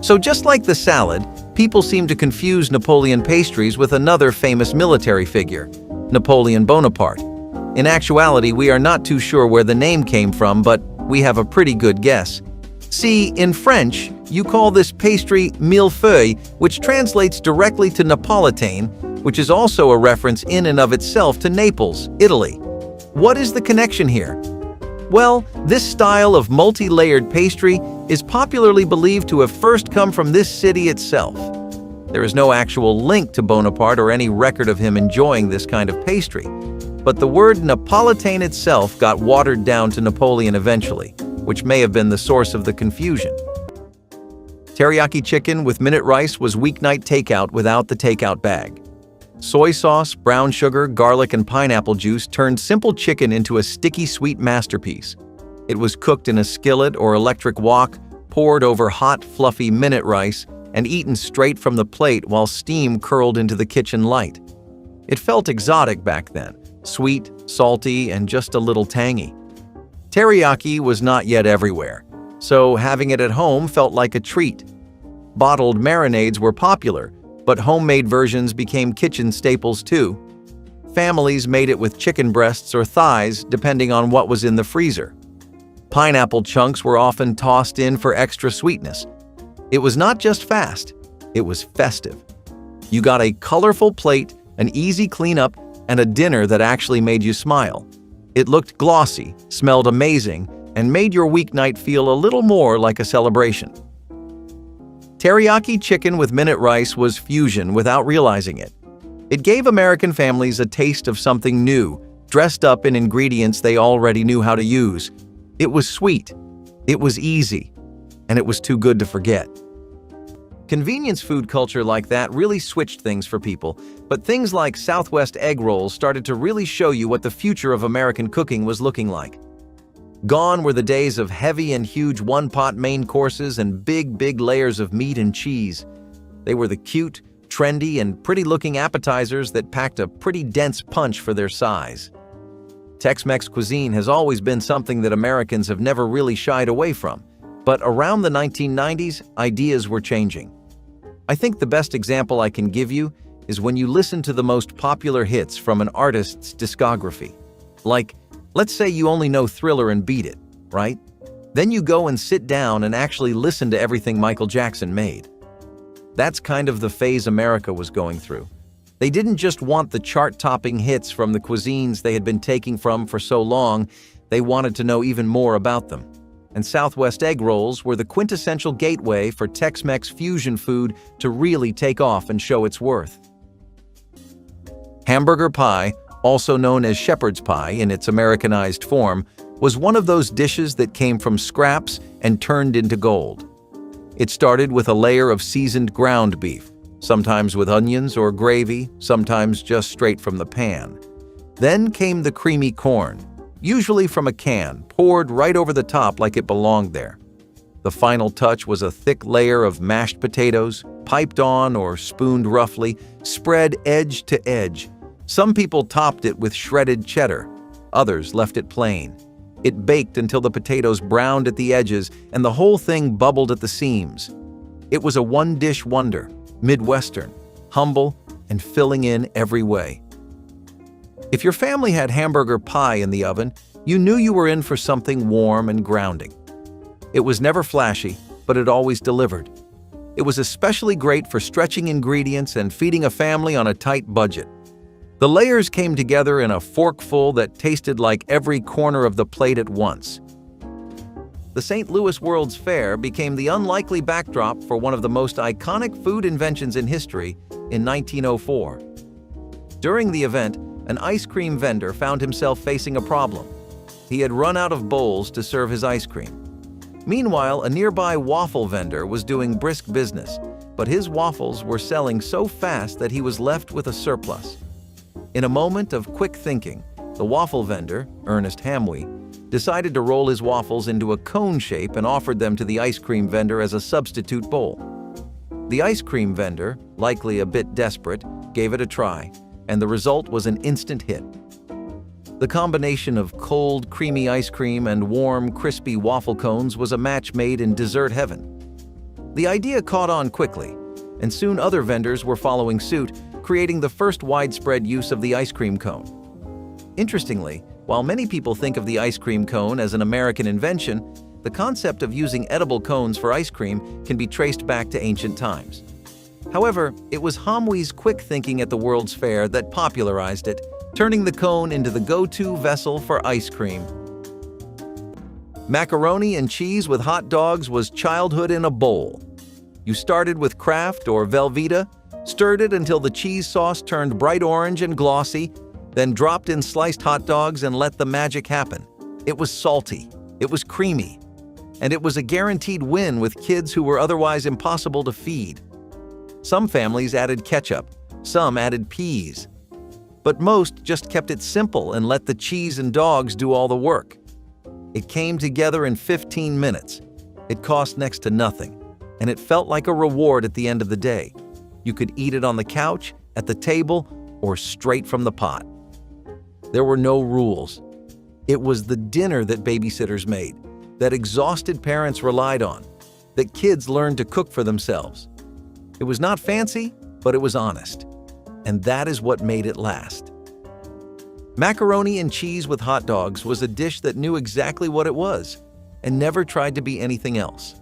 So just like the salad, people seem to confuse Napoleon pastries with another famous military figure, Napoleon Bonaparte. In actuality, we are not too sure where the name came from, but we have a pretty good guess. See, in French, you call this pastry millefeuille, which translates directly to Napolitain, which is also a reference in and of itself to Naples, Italy. What is the connection here? Well, this style of multi-layered pastry is popularly believed to have first come from this city itself. There is no actual link to Bonaparte or any record of him enjoying this kind of pastry, but the word Napolitain itself got watered down to Napoleon eventually, which may have been the source of the confusion. Teriyaki chicken with minute rice was weeknight takeout without the takeout bag. Soy sauce, brown sugar, garlic, and pineapple juice turned simple chicken into a sticky sweet masterpiece. It was cooked in a skillet or electric wok, poured over hot, fluffy minute rice, and eaten straight from the plate while steam curled into the kitchen light. It felt exotic back then, sweet, salty, and just a little tangy. Teriyaki was not yet everywhere, so having it at home felt like a treat. Bottled marinades were popular, but homemade versions became kitchen staples too. Families made it with chicken breasts or thighs, depending on what was in the freezer. Pineapple chunks were often tossed in for extra sweetness. It was not just fast, it was festive. You got a colorful plate, an easy cleanup, and a dinner that actually made you smile. It looked glossy, smelled amazing, and made your weeknight feel a little more like a celebration. Teriyaki chicken with minute rice was fusion without realizing it. It gave American families a taste of something new, dressed up in ingredients they already knew how to use. It was sweet, it was easy, and it was too good to forget. Convenience food culture like that really switched things for people, but things like Southwest egg rolls started to really show you what the future of American cooking was looking like. Gone were the days of heavy and huge one-pot main courses and big layers of meat and cheese. They were the cute, trendy, and pretty-looking appetizers that packed a pretty dense punch for their size. Tex-Mex cuisine has always been something that Americans have never really shied away from, but around the 1990s, ideas were changing. I think the best example I can give you is when you listen to the most popular hits from an artist's discography. Like, let's say you only know Thriller and Beat It, right? Then you go and sit down and actually listen to everything Michael Jackson made. That's kind of the phase America was going through. They didn't just want the chart-topping hits from the cuisines they had been taking from for so long, they wanted to know even more about them. And Southwest egg rolls were the quintessential gateway for Tex-Mex fusion food to really take off and show its worth. Hamburger pie, also known as shepherd's pie in its Americanized form, was one of those dishes that came from scraps and turned into gold. It started with a layer of seasoned ground beef, sometimes with onions or gravy, sometimes just straight from the pan. Then came the creamy corn, usually from a can, poured right over the top like it belonged there. The final touch was a thick layer of mashed potatoes, piped on or spooned roughly, spread edge to edge. Some people topped it with shredded cheddar, others left it plain. It baked until the potatoes browned at the edges and the whole thing bubbled at the seams. It was a one-dish wonder, Midwestern, humble, and filling in every way. If your family had hamburger pie in the oven, you knew you were in for something warm and grounding. It was never flashy, but it always delivered. It was especially great for stretching ingredients and feeding a family on a tight budget. The layers came together in a forkful that tasted like every corner of the plate at once. The St. Louis World's Fair became the unlikely backdrop for one of the most iconic food inventions in history in 1904. During the event, an ice cream vendor found himself facing a problem. He had run out of bowls to serve his ice cream. Meanwhile, a nearby waffle vendor was doing brisk business, but his waffles were selling so fast that he was left with a surplus. In a moment of quick thinking, the waffle vendor, Ernest Hamwi, decided to roll his waffles into a cone shape and offered them to the ice cream vendor as a substitute bowl. The ice cream vendor, likely a bit desperate, gave it a try, and the result was an instant hit. The combination of cold, creamy ice cream and warm, crispy waffle cones was a match made in dessert heaven. The idea caught on quickly, and soon other vendors were following suit, creating the first widespread use of the ice cream cone. Interestingly, while many people think of the ice cream cone as an American invention, the concept of using edible cones for ice cream can be traced back to ancient times. However, it was Hamwi's quick thinking at the World's Fair that popularized it, turning the cone into the go-to vessel for ice cream. Macaroni and cheese with hot dogs was childhood in a bowl. You started with Kraft or Velveeta, stirred it until the cheese sauce turned bright orange and glossy, then dropped in sliced hot dogs and let the magic happen. It was salty, it was creamy, and it was a guaranteed win with kids who were otherwise impossible to feed. Some families added ketchup, some added peas, but most just kept it simple and let the cheese and dogs do all the work. It came together in 15 minutes. It cost next to nothing, and it felt like a reward at the end of the day. You could eat it on the couch, at the table, or straight from the pot. There were no rules. It was the dinner that babysitters made, that exhausted parents relied on, that kids learned to cook for themselves. It was not fancy, but it was honest. And that is what made it last. Macaroni and cheese with hot dogs was a dish that knew exactly what it was and never tried to be anything else.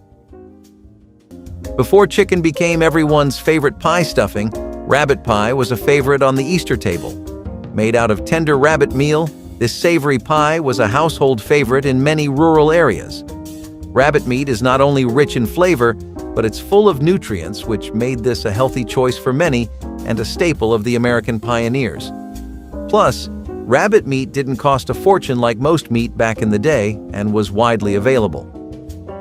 Before chicken became everyone's favorite pie stuffing, rabbit pie was a favorite on the Easter table. Made out of tender rabbit meal, this savory pie was a household favorite in many rural areas. Rabbit meat is not only rich in flavor, but it's full of nutrients, which made this a healthy choice for many and a staple of the American pioneers. Plus, rabbit meat didn't cost a fortune like most meat back in the day and was widely available.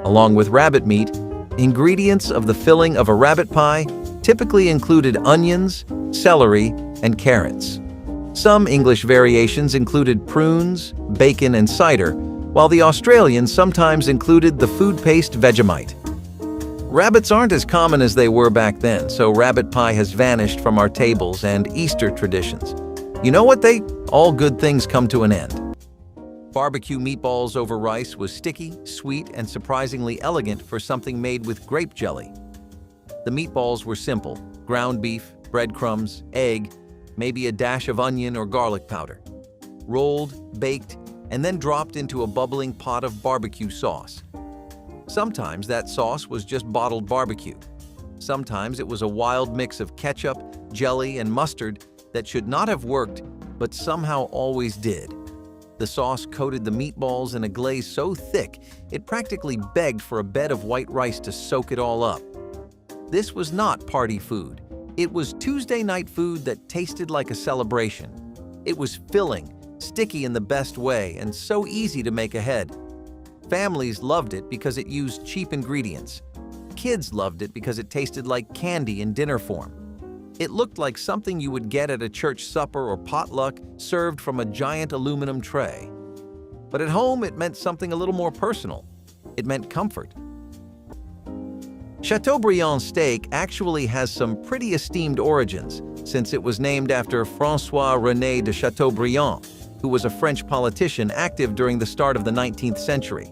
Along with rabbit meat, ingredients of the filling of a rabbit pie typically included onions, celery, and carrots. Some English variations included prunes, bacon, and cider, while the Australians sometimes included the food paste Vegemite. Rabbits aren't as common as they were back then, so rabbit pie has vanished from our tables and Easter traditions. You know what? All good things come to an end. Barbecue meatballs over rice was sticky, sweet, and surprisingly elegant for something made with grape jelly. The meatballs were simple: ground beef, breadcrumbs, egg, maybe a dash of onion or garlic powder. Rolled, baked, and then dropped into a bubbling pot of barbecue sauce. Sometimes that sauce was just bottled barbecue. Sometimes it was a wild mix of ketchup, jelly, and mustard that should not have worked, but somehow always did. The sauce coated the meatballs in a glaze so thick, it practically begged for a bed of white rice to soak it all up. This was not party food. It was Tuesday night food that tasted like a celebration. It was filling, sticky in the best way, and so easy to make ahead. Families loved it because it used cheap ingredients. Kids loved it because it tasted like candy in dinner form. It looked like something you would get at a church supper or potluck served from a giant aluminum tray. But at home, it meant something a little more personal. It meant comfort. Chateaubriand steak actually has some pretty esteemed origins, since it was named after François-René de Chateaubriand, who was a French politician active during the start of the 19th century.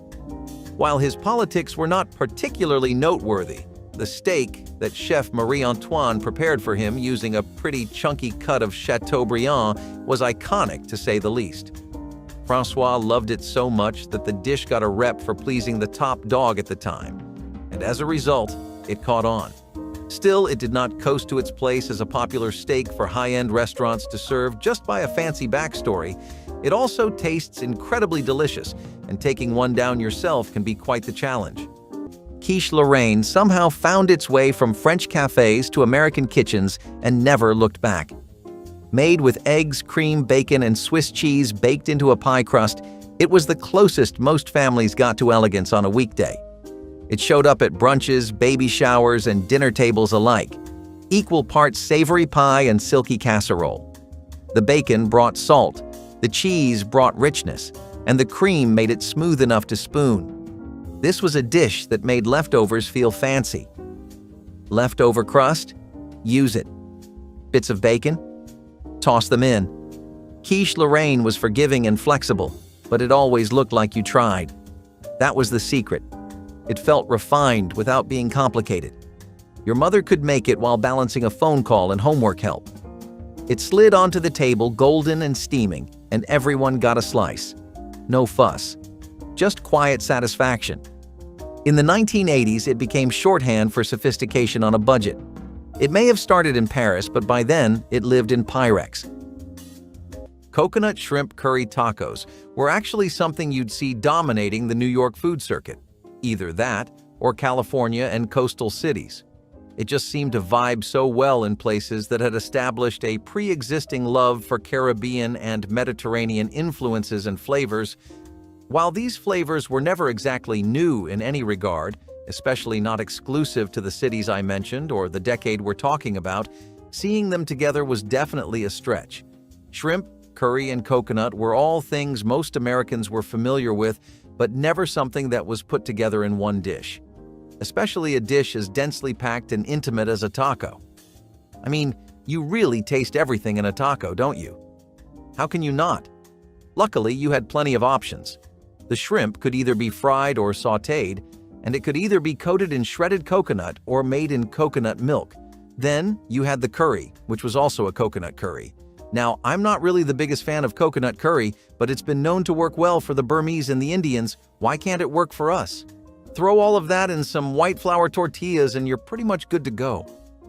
While his politics were not particularly noteworthy, the steak that Chef Marie-Antoine prepared for him using a pretty chunky cut of Chateaubriand was iconic, to say the least. François loved it so much that the dish got a rep for pleasing the top dog at the time, and as a result, it caught on. Still, it did not coast to its place as a popular steak for high-end restaurants to serve just by a fancy backstory. It also tastes incredibly delicious, and taking one down yourself can be quite the challenge. Kish Lorraine somehow found its way from French cafes to American kitchens and never looked back. Made with eggs, cream, bacon, and Swiss cheese baked into a pie crust, it was the closest most families got to elegance on a weekday. It showed up at brunches, baby showers, and dinner tables alike. Equal parts savory pie and silky casserole. The bacon brought salt, the cheese brought richness, and the cream made it smooth enough to spoon. This was a dish that made leftovers feel fancy. Leftover crust? Use it. Bits of bacon? Toss them in. Kish Lorraine was forgiving and flexible, but it always looked like you tried. That was the secret. It felt refined without being complicated. Your mother could make it while balancing a phone call and homework help. It slid onto the table golden and steaming, and everyone got a slice. No fuss. Just quiet satisfaction. In the 1980s, it became shorthand for sophistication on a budget. It may have started in Paris, but by then, it lived in Pyrex. Coconut shrimp curry tacos were actually something you'd see dominating the New York food circuit. Either that, or California and coastal cities. It just seemed to vibe so well in places that had established a pre-existing love for Caribbean and Mediterranean influences and flavors. While these flavors were never exactly new in any regard, especially not exclusive to the cities I mentioned or the decade we're talking about, seeing them together was definitely a stretch. Shrimp, curry, and coconut were all things most Americans were familiar with, but never something that was put together in one dish. Especially a dish as densely packed and intimate as a taco. I mean, you really taste everything in a taco, don't you? How can you not? Luckily, you had plenty of options. The shrimp could either be fried or sautéed, and it could either be coated in shredded coconut or made in coconut milk. Then you had the curry, which was also a coconut curry. Now, I'm not really the biggest fan of coconut curry, but it's been known to work well for the Burmese and the Indians. Why can't it work for us? Throw all of that in some white flour tortillas and you're pretty much good to go.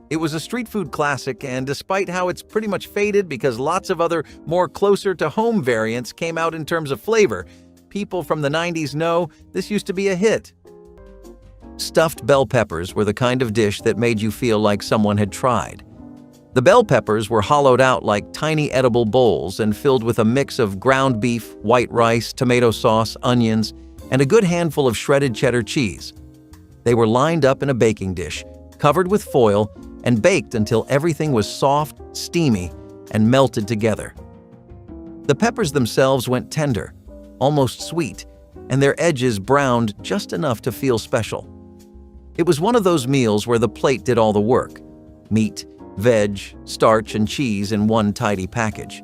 It was a street food classic, and despite how it's pretty much faded because lots of other more closer to home variants came out in terms of flavor, people from the 90s know this used to be a hit. Stuffed bell peppers were the kind of dish that made you feel like someone had tried. The bell peppers were hollowed out like tiny edible bowls and filled with a mix of ground beef, white rice, tomato sauce, onions, and a good handful of shredded cheddar cheese. They were lined up in a baking dish, covered with foil, and baked until everything was soft, steamy, and melted together. The peppers themselves went tender, almost sweet, and their edges browned just enough to feel special. It was one of those meals where the plate did all the work: meat, veg, starch, and cheese in one tidy package.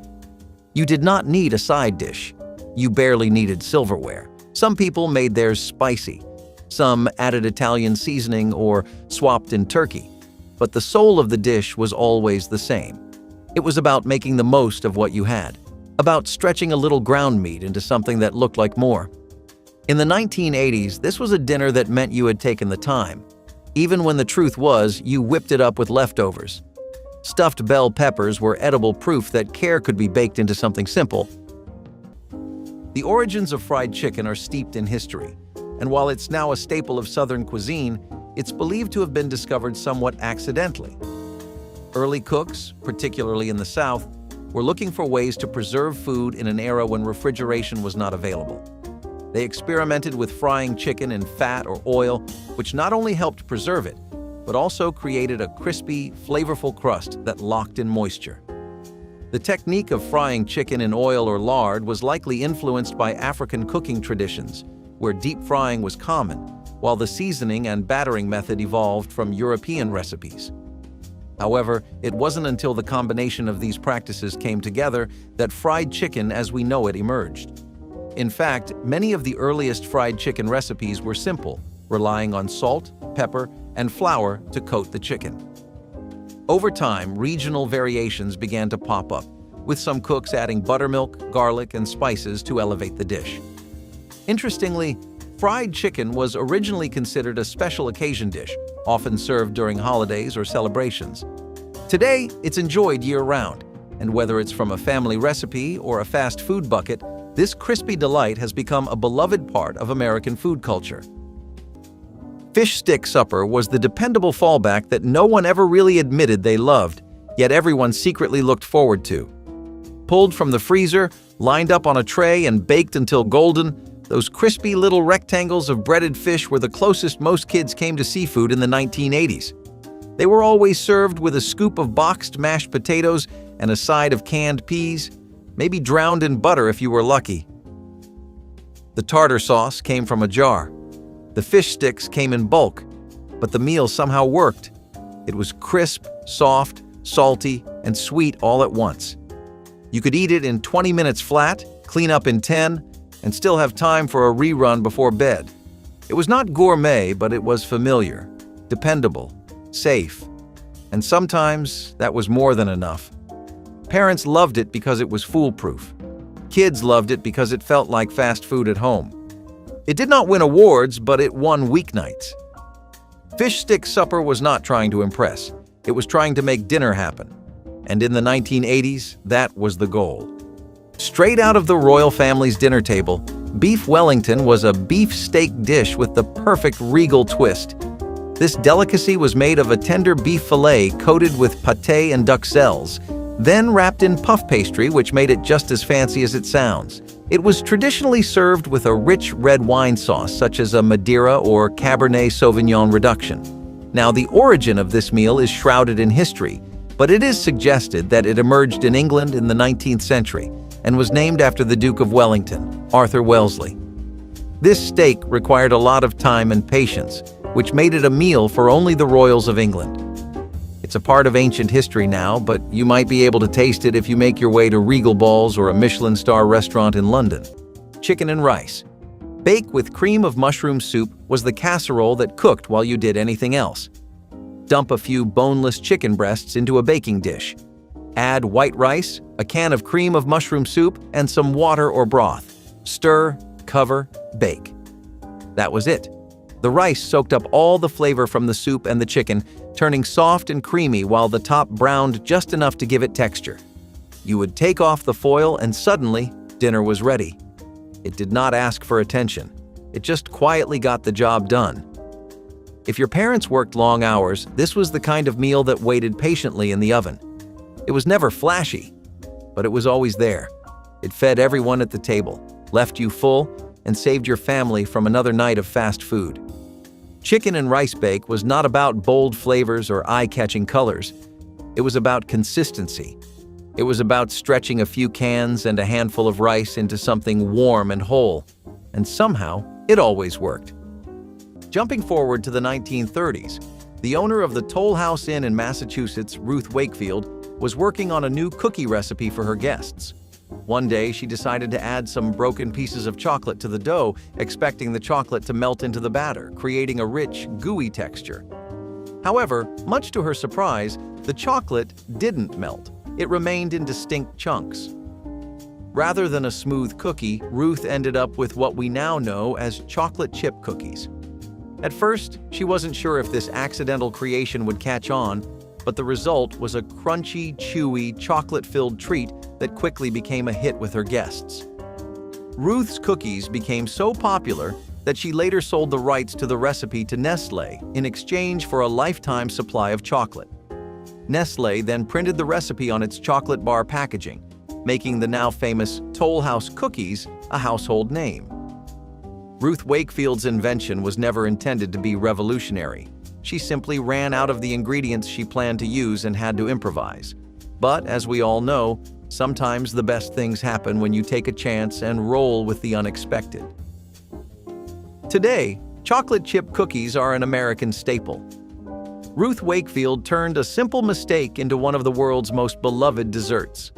You did not need a side dish. You barely needed silverware. Some people made theirs spicy. Some added Italian seasoning or swapped in turkey. But the soul of the dish was always the same. It was about making the most of what you had, about stretching a little ground meat into something that looked like more. In the 1980s, this was a dinner that meant you had taken the time, even when the truth was you whipped it up with leftovers. Stuffed bell peppers were edible proof that care could be baked into something simple. The origins of fried chicken are steeped in history, and while it's now a staple of Southern cuisine, it's believed to have been discovered somewhat accidentally. Early cooks, particularly in the South, were looking for ways to preserve food in an era when refrigeration was not available. They experimented with frying chicken in fat or oil, which not only helped preserve it, but also created a crispy, flavorful crust that locked in moisture. The technique of frying chicken in oil or lard was likely influenced by African cooking traditions, where deep frying was common, while the seasoning and battering method evolved from European recipes. However, it wasn't until the combination of these practices came together that fried chicken as we know it emerged. In fact, many of the earliest fried chicken recipes were simple, relying on salt, pepper, and flour to coat the chicken. Over time, regional variations began to pop up, with some cooks adding buttermilk, garlic, and spices to elevate the dish. Interestingly, fried chicken was originally considered a special occasion dish, often served during holidays or celebrations. Today, it's enjoyed year-round, and whether it's from a family recipe or a fast food bucket, this crispy delight has become a beloved part of American food culture. Fish stick supper was the dependable fallback that no one ever really admitted they loved, yet everyone secretly looked forward to. Pulled from the freezer, lined up on a tray, and baked until golden, those crispy little rectangles of breaded fish were the closest most kids came to seafood in the 1980s. They were always served with a scoop of boxed mashed potatoes and a side of canned peas, maybe drowned in butter if you were lucky. The tartar sauce came from a jar. The fish sticks came in bulk, but the meal somehow worked. It was crisp, soft, salty, and sweet all at once. You could eat it in 20 minutes flat, clean up in 10, and still have time for a rerun before bed. It was not gourmet, but it was familiar, dependable, safe, and sometimes that was more than enough. Parents loved it because it was foolproof. Kids loved it because it felt like fast food at home. It did not win awards, but it won weeknights. Fish stick supper was not trying to impress. It was trying to make dinner happen. And in the 1980s, that was the goal. Straight out of the royal family's dinner table, beef Wellington was a beef steak dish with the perfect regal twist. This delicacy was made of a tender beef fillet coated with pâté and duxelles, then wrapped in puff pastry, which made it just as fancy as it sounds. It was traditionally served with a rich red wine sauce, such as a Madeira or Cabernet Sauvignon reduction. Now, the origin of this meal is shrouded in history, but it is suggested that it emerged in England in the 19th century and was named after the Duke of Wellington, Arthur Wellesley. This steak required a lot of time and patience, which made it a meal for only the royals of England. It's a part of ancient history now, but you might be able to taste it if you make your way to Regal Balls or a Michelin star restaurant in London. Chicken and rice. Bake with cream of mushroom soup was the casserole that cooked while you did anything else. Dump a few boneless chicken breasts into a baking dish. Add white rice, a can of cream of mushroom soup, and some water or broth. Stir, cover, bake. That was it. The rice soaked up all the flavor from the soup and the chicken, turning soft and creamy while the top browned just enough to give it texture. You would take off the foil and suddenly, dinner was ready. It did not ask for attention. It just quietly got the job done. If your parents worked long hours, this was the kind of meal that waited patiently in the oven. It was never flashy, but it was always there. It fed everyone at the table, left you full, and saved your family from another night of fast food. Chicken and rice bake was not about bold flavors or eye-catching colors. It was about consistency. It was about stretching a few cans and a handful of rice into something warm and whole. And somehow, it always worked. Jumping forward to the 1930s, the owner of the Toll House Inn in Massachusetts, Ruth Wakefield, was working on a new cookie recipe for her guests. One day, she decided to add some broken pieces of chocolate to the dough, expecting the chocolate to melt into the batter, creating a rich, gooey texture. However, much to her surprise, the chocolate didn't melt. It remained in distinct chunks. Rather than a smooth cookie, Ruth ended up with what we now know as chocolate chip cookies. At first, she wasn't sure if this accidental creation would catch on, but the result was a crunchy, chewy, chocolate-filled treat that quickly became a hit with her guests. Ruth's cookies became so popular that she later sold the rights to the recipe to Nestlé in exchange for a lifetime supply of chocolate. Nestlé then printed the recipe on its chocolate bar packaging, making the now famous Toll House cookies a household name. Ruth Wakefield's invention was never intended to be revolutionary. She simply ran out of the ingredients she planned to use and had to improvise. But as we all know, sometimes the best things happen when you take a chance and roll with the unexpected. Today, chocolate chip cookies are an American staple. Ruth Wakefield turned a simple mistake into one of the world's most beloved desserts.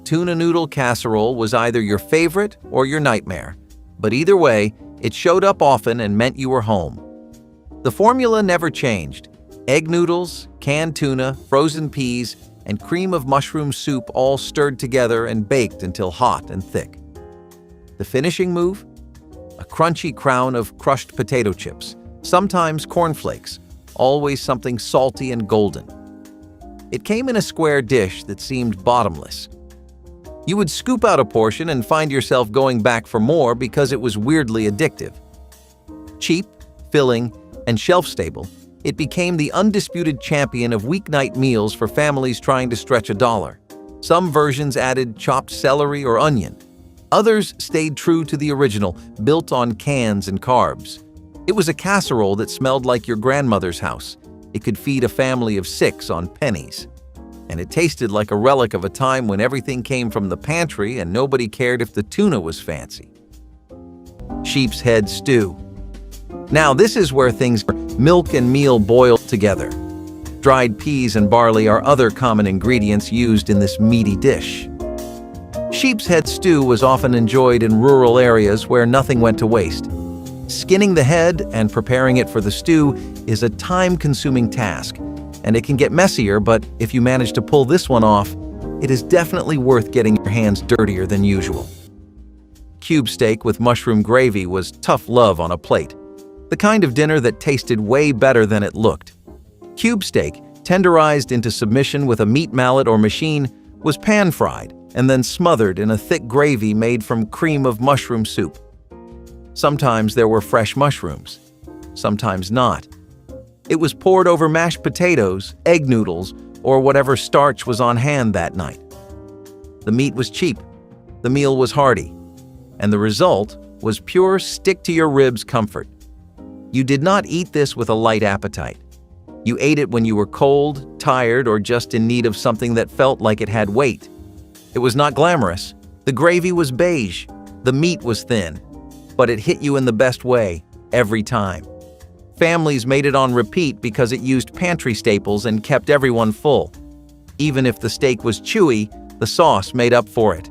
Tuna noodle casserole was either your favorite or your nightmare, but either way, it showed up often and meant you were home. The formula never changed. Egg noodles, canned tuna, frozen peas, and cream of mushroom soup all stirred together and baked until hot and thick. The finishing move? A crunchy crown of crushed potato chips, sometimes cornflakes, always something salty and golden. It came in a square dish that seemed bottomless. You would scoop out a portion and find yourself going back for more because it was weirdly addictive. Cheap, filling, and shelf-stable, it became the undisputed champion of weeknight meals for families trying to stretch $1. Some versions added chopped celery or onion. Others stayed true to the original, built on cans and carbs. It was a casserole that smelled like your grandmother's house. It could feed a family of 6 on pennies. And it tasted like a relic of a time when everything came from the pantry and nobody cared if the tuna was fancy. Sheep's head stew. Now this is where things milk and meal boiled together. Dried peas and barley are other common ingredients used in this meaty dish. Sheep's head stew was often enjoyed in rural areas where nothing went to waste. Skinning the head and preparing it for the stew is a time-consuming task, and it can get messier, but if you manage to pull this one off, it is definitely worth getting your hands dirtier than usual. Cube steak with mushroom gravy was tough love on a plate. The kind of dinner that tasted way better than it looked. Cube steak, tenderized into submission with a meat mallet or machine, was pan-fried and then smothered in a thick gravy made from cream of mushroom soup. Sometimes there were fresh mushrooms, sometimes not. It was poured over mashed potatoes, egg noodles, or whatever starch was on hand that night. The meat was cheap, the meal was hearty, and the result was pure stick-to-your-ribs comfort. You did not eat this with a light appetite. You ate it when you were cold, tired, or just in need of something that felt like it had weight. It was not glamorous. The gravy was beige. The meat was thin. But it hit you in the best way, every time. Families made it on repeat because it used pantry staples and kept everyone full. Even if the steak was chewy, the sauce made up for it.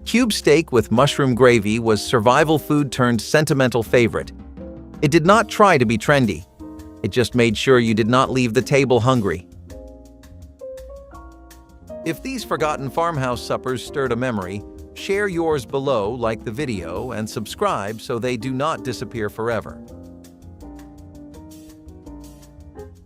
Cube steak with mushroom gravy was survival food turned sentimental favorite. It did not try to be trendy. It just made sure you did not leave the table hungry. If these forgotten farmhouse suppers stirred a memory, share yours below, like the video, and subscribe so they do not disappear forever.